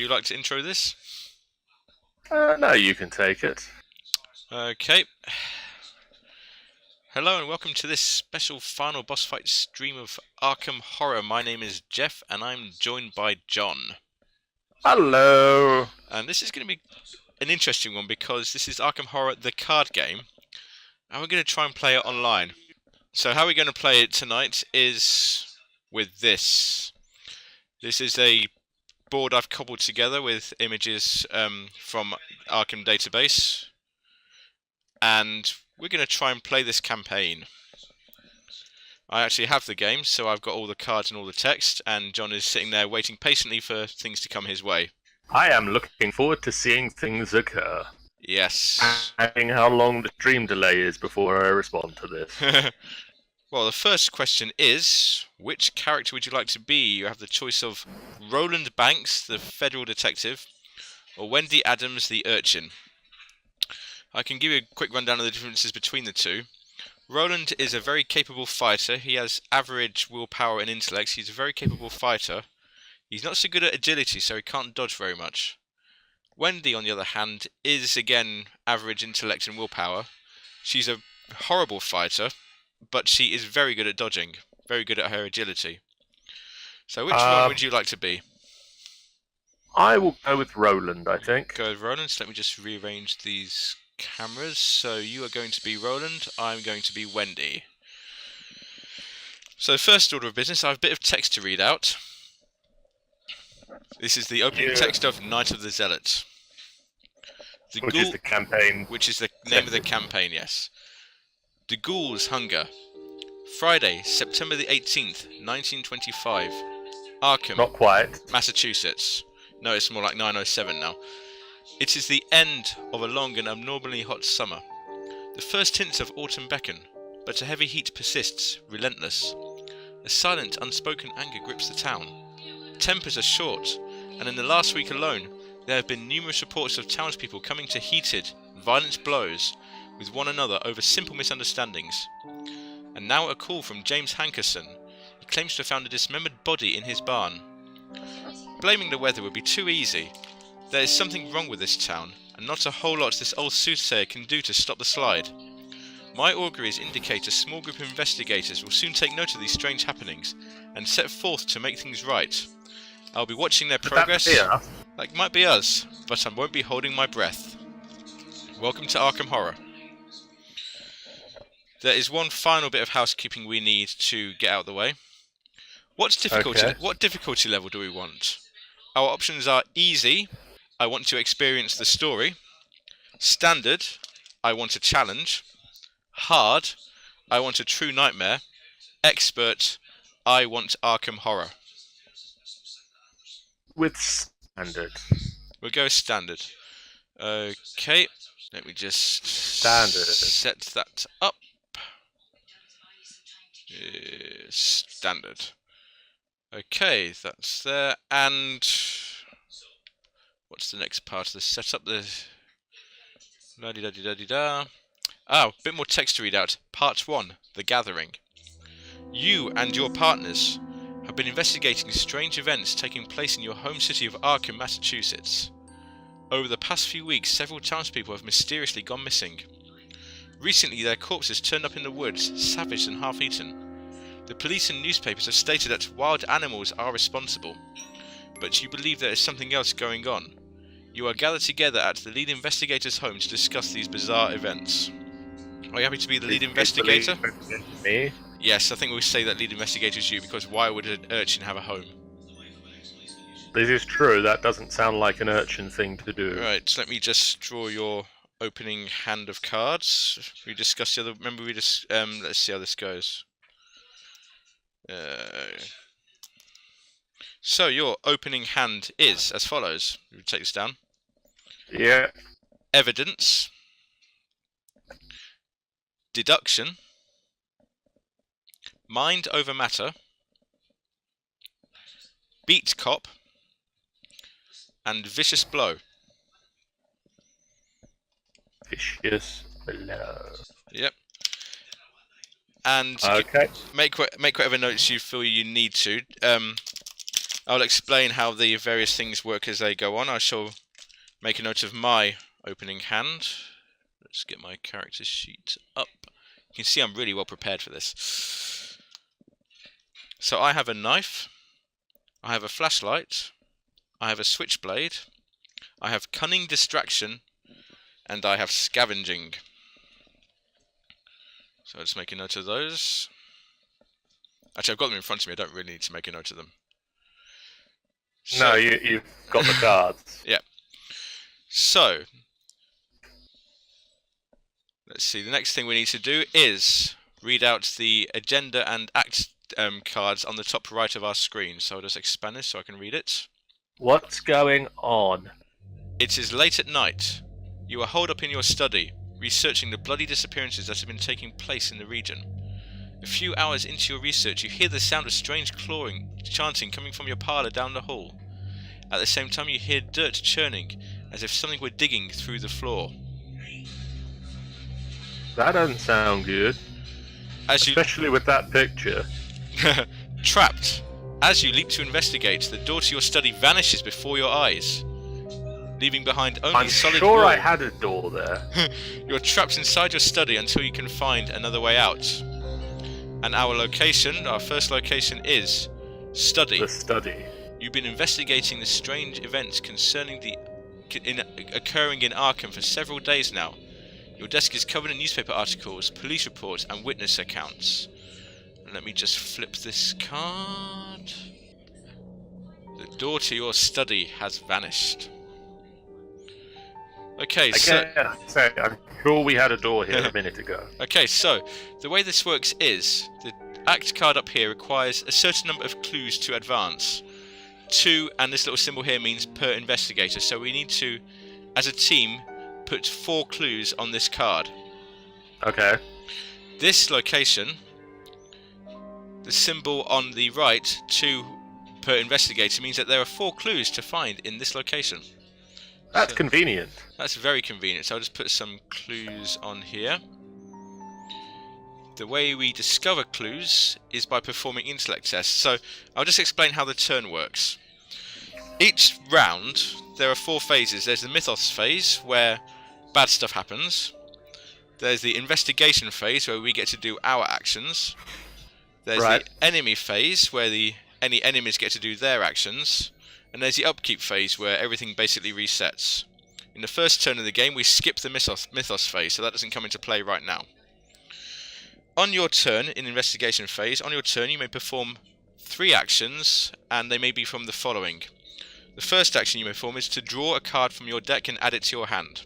you like to intro this? No, you can take it. Okay. Hello and welcome to this special final boss fight stream of Arkham Horror. My name is Jeff and I'm joined by John. Hello. And this is going to be an interesting one because this is Arkham Horror, the card game, and we're going to try and play it online. So how we're going to play it tonight is with this. This is a board I've cobbled together with images from Arkham database, and we're going to try and play this campaign. I actually have the game, so I've got all the cards and all the text, and John is sitting there waiting patiently for things to come his way. I am looking forward to seeing things occur. Yes. Asking how long the stream delay is before I respond to this. Well, the first question is, which character would you like to be? You have the choice of Roland Banks, the federal detective, or Wendy Adams, the urchin. I can give you a quick rundown of the differences between the two. Roland is a very capable fighter. He has average willpower and intellect. He's a very capable fighter. He's not so good at agility, so he can't dodge very much. Wendy, on the other hand, is again average intellect and willpower. She's a horrible fighter, but she is very good at dodging, very good at her agility. So which one would you like to be? I will go with Roland, I think. Go with Roland. So let me just rearrange these cameras. So you are going to be Roland, I'm going to be Wendy. So first order of business, I have a bit of text to read out. This is the opening text of Night of the Zealot. Which is the campaign. Which is the name of the campaign, yes. The Ghoul's Hunger. Friday, September the 18th, 1925. Arkham. Not quite. Massachusetts. No, it's more like 907 now. It is the end of a long and abnormally hot summer. The first hints of autumn beckon, but a heavy heat persists, relentless. A silent, unspoken anger grips the town. Tempers are short, and in the last week alone, there have been numerous reports of townspeople coming to heated, violent blows with one another over simple misunderstandings. And now a call from James Hankerson. He claims to have found a dismembered body in his barn. Blaming the weather would be too easy. There is something wrong with this town, and not a whole lot this old soothsayer can do to stop the slide. My auguries indicate a small group of investigators will soon take note of these strange happenings, and set forth to make things right. I'll be watching their progress. That might be us, but I won't be holding my breath. Welcome to Arkham Horror. There is one final bit of housekeeping we need to get out of the way. What difficulty level do we want? Our options are easy, I want to experience the story. Standard, I want a challenge. Hard, I want a true nightmare. Expert, I want Arkham Horror. With standard. We'll go standard. Okay, let me just set that up. Standard. Okay, that's there. And what's the next part of the setup? The la-di-da-di-da-di-da. Oh, a bit more text to read out. Part 1, The Gathering. You and your partners have been investigating strange events taking place in your home city of Arkham, Massachusetts. Over the past few weeks, several townspeople have mysteriously gone missing. Recently, their corpses turned up in the woods, savaged and half-eaten. The police and newspapers have stated that wild animals are responsible, but you believe there is something else going on. You are gathered together at the lead investigator's home to discuss these bizarre events. Are you happy to be the lead investigator? Me? Yes, I think we'll say that lead investigator is you, because why would an urchin have a home? This is true, that doesn't sound like an urchin thing to do. Right, so let me just draw your opening hand of cards. We discussed the other. Remember, we just let's see how this goes. So your opening hand is as follows. We take this down. Yeah. Evidence. Deduction. Mind over matter. Beat cop. And vicious blow. Vicious blow. Yep. And okay. make whatever notes you feel you need to. I'll explain how the various things work as they go on. I shall make a note of my opening hand. Let's get my character sheet up. You can see I'm really well prepared for this. So I have a knife, I have a flashlight, I have a switchblade, I have cunning distraction, and I have scavenging. So let's make a note of those. Actually, I've got them in front of me, I don't really need to make a note of them. So, No, you've got the cards. yeah. So, let's see, the next thing we need to do is read out the agenda and act cards on the top right of our screen. So I'll just expand this so I can read it. What's going on? It is late at night. You are holed up in your study, researching the bloody disappearances that have been taking place in the region. A few hours into your research, you hear the sound of strange clawing, chanting coming from your parlour down the hall. At the same time, you hear dirt churning, as if something were digging through the floor. That doesn't sound good. Especially with that picture. Trapped. As you leap to investigate, the door to your study vanishes before your eyes, leaving behind only solid wall. I'm sure I had a door there. You're trapped inside your study until you can find another way out. And our location, our first location is study. The study. You've been investigating the strange events concerning occurring in Arkham for several days now. Your desk is covered in newspaper articles, police reports, and witness accounts. Let me just flip this card. The door to your study has vanished. Okay, so I'm sure we had a door here a minute ago. Okay, so the way this works is the act card up here requires a certain number of clues to advance. 2, and this little symbol here means per investigator. So we need to, as a team, put 4 clues on this card. Okay. This location, the symbol on the right, 2 per investigator, means that there are 4 clues to find in this location. That's convenient. That's very convenient. So I'll just put some clues on here. The way we discover clues is by performing intellect tests. So I'll just explain how the turn works. Each round, there are 4 phases. There's the mythos phase, where bad stuff happens. There's the investigation phase, where we get to do our actions. There's the enemy phase, where any enemies get to do their actions. And there's the upkeep phase, where everything basically resets. In the first turn of the game, we skip the mythos phase, so that doesn't come into play right now. On your turn, in investigation phase, on your turn you may perform 3 actions, and they may be from the following. The first action you may perform is to draw a card from your deck and add it to your hand.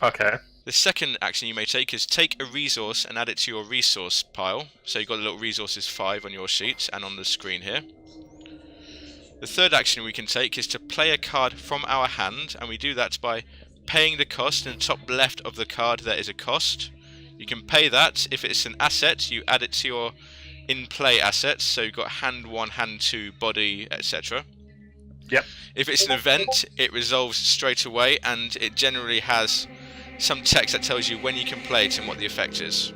Okay. The second action you may take is take a resource and add it to your resource pile. So you've got a little resources 5 on your sheet and on the screen here. The third action we can take is to play a card from our hand, and we do that by paying the cost. In the top left of the card there is a cost. You can pay that. If it's an asset, you add it to your in-play assets, so you've got hand 1, hand 2, body, etc. Yep. If it's an event, it resolves straight away, and it generally has some text that tells you when you can play it and what the effect is.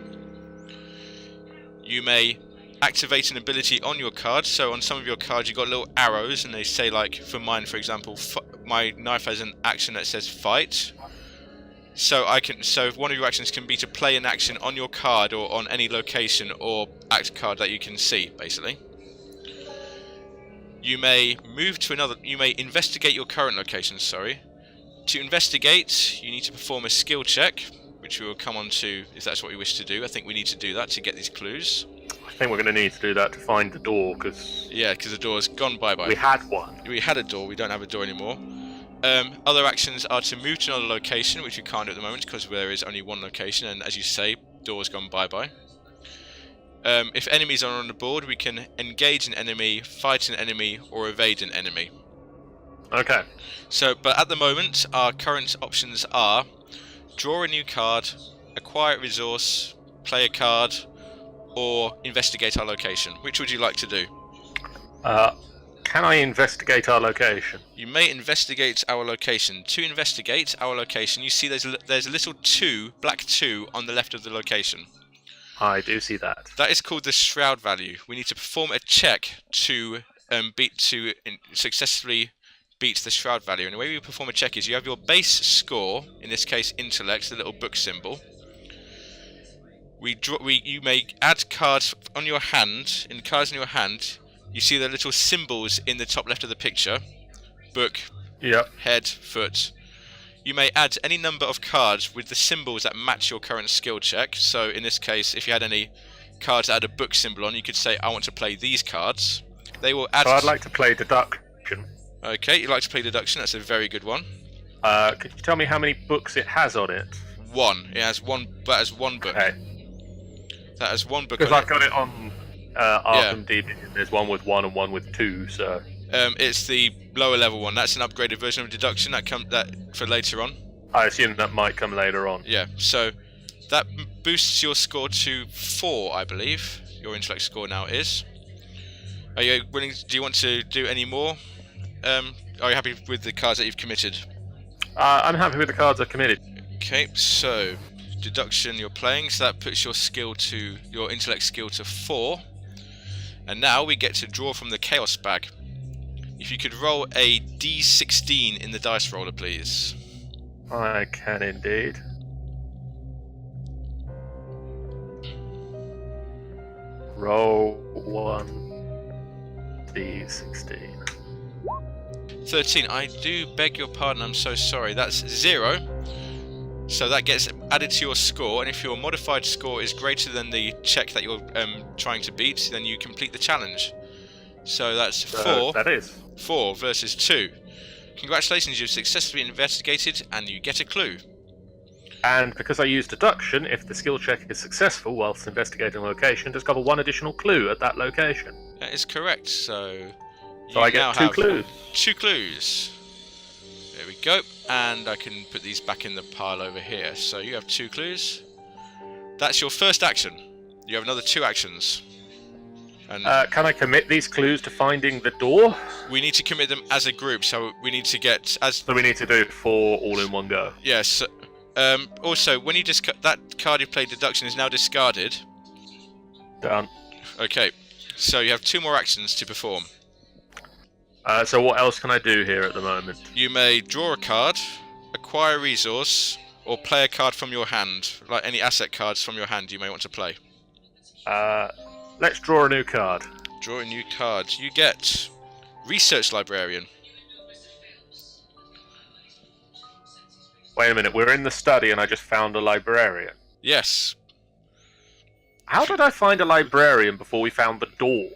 You may activate an ability on your card. So on some of your cards you've got little arrows, and they say, like for mine for example, my knife has an action that says fight. So one of your actions can be to play an action on your card or on any location or act card that you can see, basically. You may move to another. You may investigate your current location. To investigate, you need to perform a skill check, which we will come on to if that's what we wish to do. I think we need to do that to get these clues. I think we're going to need to do that to find the door, because... Yeah, because the door's gone bye-bye. We had one. We had a door, we don't have a door anymore. Other actions are to move to another location, which we can't do at the moment because there is only one location, and as you say, door's gone bye-bye. If enemies are on the board, we can engage an enemy, fight an enemy, or evade an enemy. Okay. But at the moment, our current options are draw a new card, acquire a resource, play a card, or investigate our location. Which would you like to do? Can I investigate our location? You may investigate our location. To investigate our location, you see there's a little black 2 on the left of the location. I do see that. That is called the shroud value. We need to perform a check to successfully beat the shroud value. And the way we perform a check is you have your base score, in this case intellect, the little book symbol. You may add cards on your hand. In the cards in your hand, you see the little symbols in the top left of the picture. Book, head, foot. You may add any number of cards with the symbols that match your current skill check. So in this case, if you had any cards that had a book symbol on, you could say, I want to play these cards. They will add... So I'd like to play deduction. Okay, you'd like to play deduction. That's a very good one. Could you tell me how many books it has on it? One. It has one. That has one book. Okay. That has one book. Because I've got it on Arkham DB. There's one with 1 and one with 2. So. It's the lower level one. That's an upgraded version of deduction that for later on. I assume that might come later on. Yeah. So that boosts your score to 4, I believe. Your intellect score now is. Are you willing? Do you want to do any more? Are you happy with the cards that you've committed? I'm happy with the cards I've committed. Okay, so deduction you're playing, so that puts your intellect skill to 4. And now we get to draw from the chaos bag. If you could roll a d16 in the dice roller, please. I can indeed. Roll 1 d16. 13. I do beg your pardon, I'm so sorry. That's 0. So that gets added to your score, and if your modified score is greater than the check that you're trying to beat, then you complete the challenge. So that's 4. That is 4 versus 2. Congratulations, you've successfully investigated, and you get a clue. And because I used deduction, if the skill check is successful whilst investigating a location, discover 1 additional clue at that location. That is correct. So I get 2 clues. 2 clues. There we go. And I can put these back in the pile over here. So you have 2 clues. That's your first action. You have another 2 actions. And can I commit these clues to finding the door? we need to commit them as a group. So we need to get as. So we need to do 4 all in one go. Yes. Also, when you that card you played deduction is now discarded. Done. Okay. So you have 2 more actions to perform. So what else can I do here at the moment? You may draw a card, acquire a resource, or play a card from your hand. Like any asset cards from your hand you may want to play. Let's draw a new card. Draw a new card. You get Research Librarian. Wait a minute, we're in the study and I just found a librarian. Yes. How did I find a librarian before we found the door?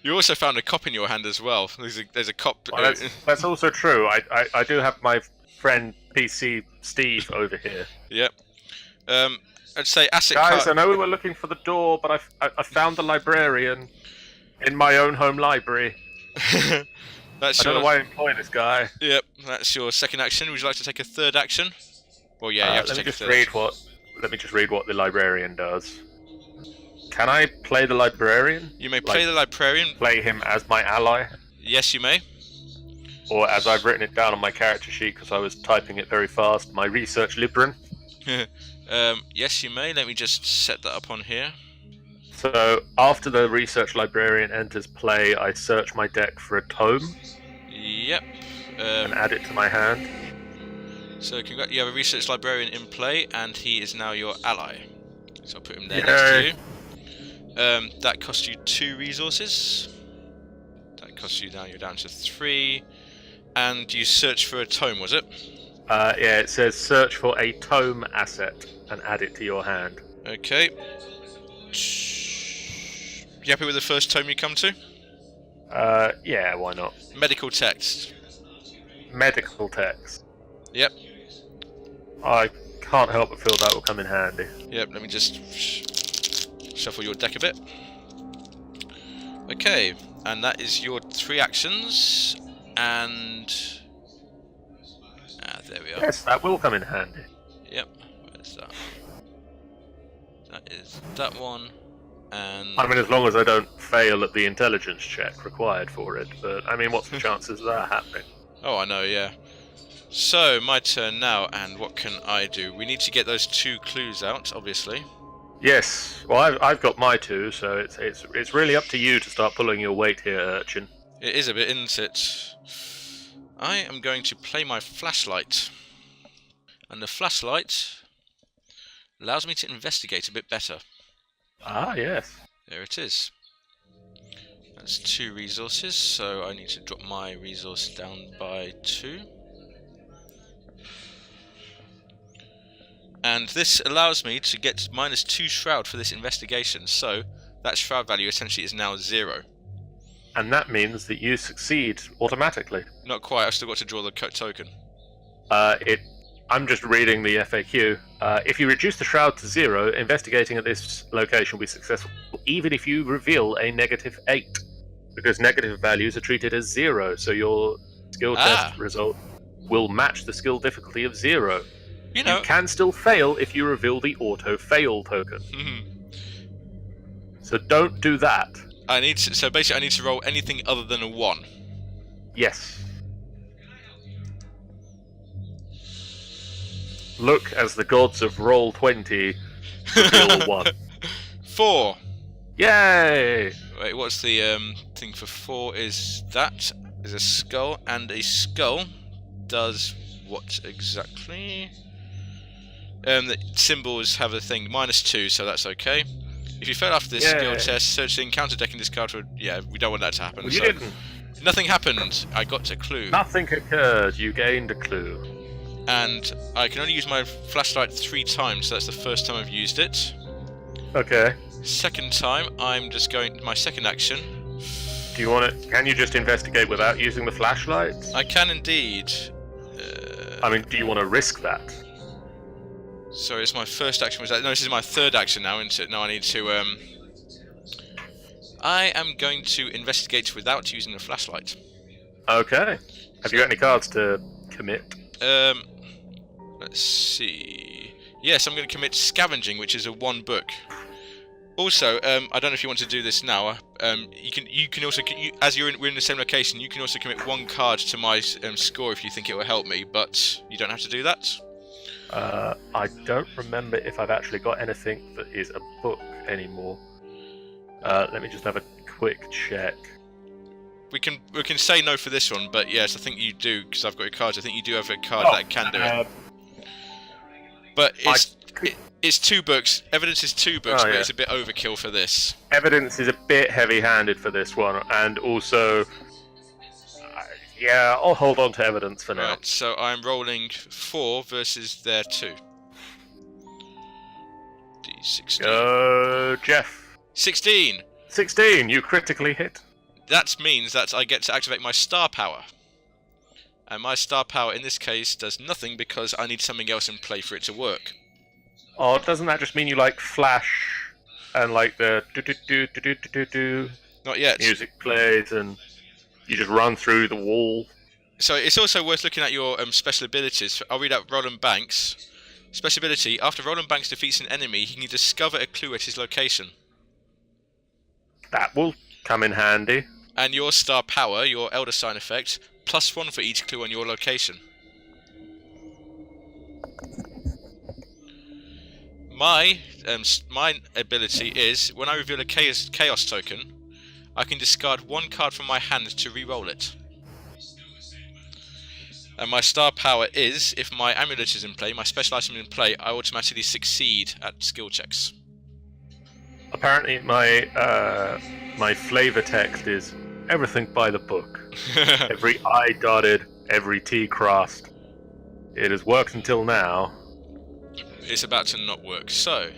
You also found a cop in your hand as well. There's a cop. Well, that's also true. I do have my friend PC Steve over here. Yep. I'd say asset Guys, card. I know we were looking for the door, but I found the librarian in my own home library. That's I don't know why I employ this guy. Yep, that's your second action. Would you like to take a third action? Well, yeah, you have to take a third. Let me just read what the librarian does. Can I play the librarian? You may play the librarian. Play him as my ally? Yes, you may. Or as I've written it down on my character sheet because I was typing it very fast, my research Libran. Yes, you may. Let me just set that up on here. So, after the research librarian enters play, I search my deck for a tome. Yep. And add it to my hand. So, you have a research librarian in play, and he is now your ally. So I'll put him there next to you. That costs you 2 resources. That costs you you're down to 3. And you search for a tome, was it? Yeah, it says search for a tome asset and add it to your hand. Okay. You happy with the first tome you come to? Yeah, why not? Medical text. Medical text. Yep. I can't help but feel that will come in handy. Yep, let me just shuffle your deck a bit. Okay, and that is your 3 actions, and there we are. Yes, that will come in handy. Yep, where's that? That is that one, and... I mean, as long as I don't fail at the intelligence check required for it, but, I mean, what's the chances of that happening? Oh, I know, yeah. So, my turn now, and what can I do? We need to get those 2 clues out, obviously. Yes, well, I've got my 2, so it's really up to you to start pulling your weight here, Urchin. It is a bit, isn't it? I am going to play my flashlight. And the flashlight allows me to investigate a bit better. Ah, yes. There it is. That's 2 resources, so I need to drop my resource down by 2. And this allows me to get -2 shroud for this investigation, so that shroud value essentially is now 0. And that means that you succeed automatically. Not quite, I've still got to draw the token. I'm just reading the FAQ. If you reduce the shroud to 0, investigating at this location will be successful, even if you reveal a -8. Because negative values are treated as 0, so your skill test result will match the skill difficulty of 0. You can still fail if you reveal the auto-fail token. So don't do that. So basically I need to roll anything other than a 1. Yes. Look as the gods of Roll20 reveal 1. 4! Yay! Wait, what's the thing for 4 is that is a skull, and a skull does what exactly? The symbols have a thing, -2, so that's okay. If you fail after this skill test, search the encounter deck and discard for... Yeah, we don't want that to happen. Well, you didn't. Nothing happened. I got a clue. Nothing occurred. You gained a clue. And I can only use my flashlight 3 times, so that's the first time I've used it. Okay. Second time, I'm just going... My second action... Do you want to... Can you just investigate without using the flashlight? I can indeed. I mean, do you want to risk that? So it's my first action. Was that? No, this is my third action now, isn't it? No, I need to... I am going to investigate without using the flashlight. Okay. Have you got any cards to commit? Let's see... Yes, I'm going to commit Scavenging, which is a 1 book. Also, I don't know if you want to do this now. You can also, as we're in the same location, you can also commit 1 card to my score if you think it will help me, but you don't have to do that. I don't remember if I've actually got anything that is a book anymore. Let me just have a quick check. We can say no for this one, but yes, I think you do, because I've got your cards. I think you do have a card that can do it. But it's 2 books. Evidence is 2 books, but it's a bit overkill for this. Evidence is a bit heavy-handed for this one, and also... yeah, I'll hold on to evidence for now. Right, so I'm rolling 4 versus their 2. D16. Go, Jeff. 16! 16, you critically hit. That means that I get to activate my star power. And my star power in this case does nothing because I need something else in play for it to work. Oh, doesn't that just mean you like flash and like the do-do-do-do-do-do-do? Not yet. Music plays and you just run through the wall. So it's also worth looking at your special abilities. I'll read out Roland Banks. Special ability, after Roland Banks defeats an enemy, he can discover a clue at his location. That will come in handy. And your star power, your Elder Sign effect, +1 for each clue on your location. My ability is, when I reveal a chaos token, I can discard 1 card from my hand to re-roll it. And my star power is, if my amulet is in play, my special item is in play, I automatically succeed at skill checks. Apparently my flavor text is everything by the book. Every I dotted, every T crossed. It has worked until now. It's about to not work, so...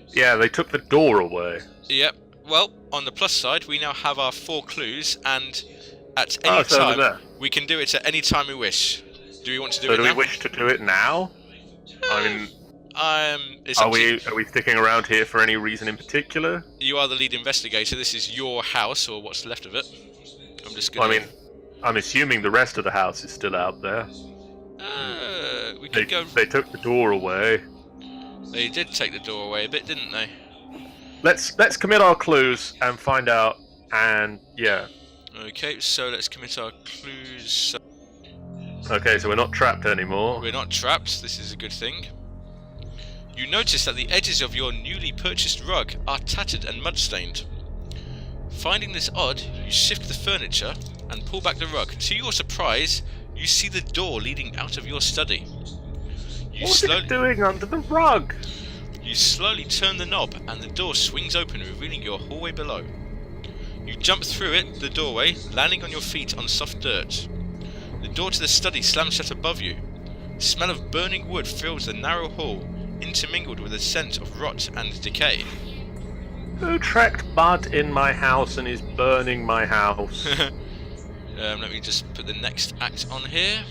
Yeah, they took the door away. Yep. Well, on the plus side, we now have our 4 clues, and at any time, we can do it at any time we wish. Do we want to do it now? So do we wish to do it now? I mean... Are we sticking around here for any reason in particular? You are the lead investigator. This is your house, or what's left of it. I'm just gonna... I mean, I'm assuming the rest of the house is still out there. We could go... They took the door away. They did take the door away a bit, didn't they? Let's commit our clues and find out, and yeah. Okay, so let's commit our clues. Okay, so we're not trapped anymore. We're not trapped. This is a good thing. You notice that the edges of your newly purchased rug are tattered and mud-stained. Finding this odd, you shift the furniture and pull back the rug. To your surprise, you see the door leading out of your study. What's it doing under the rug? You slowly turn the knob and the door swings open, revealing your hallway below. You jump through the doorway, landing on your feet on soft dirt. The door to the study slams shut above you. The smell of burning wood fills the narrow hall, intermingled with a scent of rot and decay. Who tracked mud in my house and is burning my house? Let me just put the next act on here.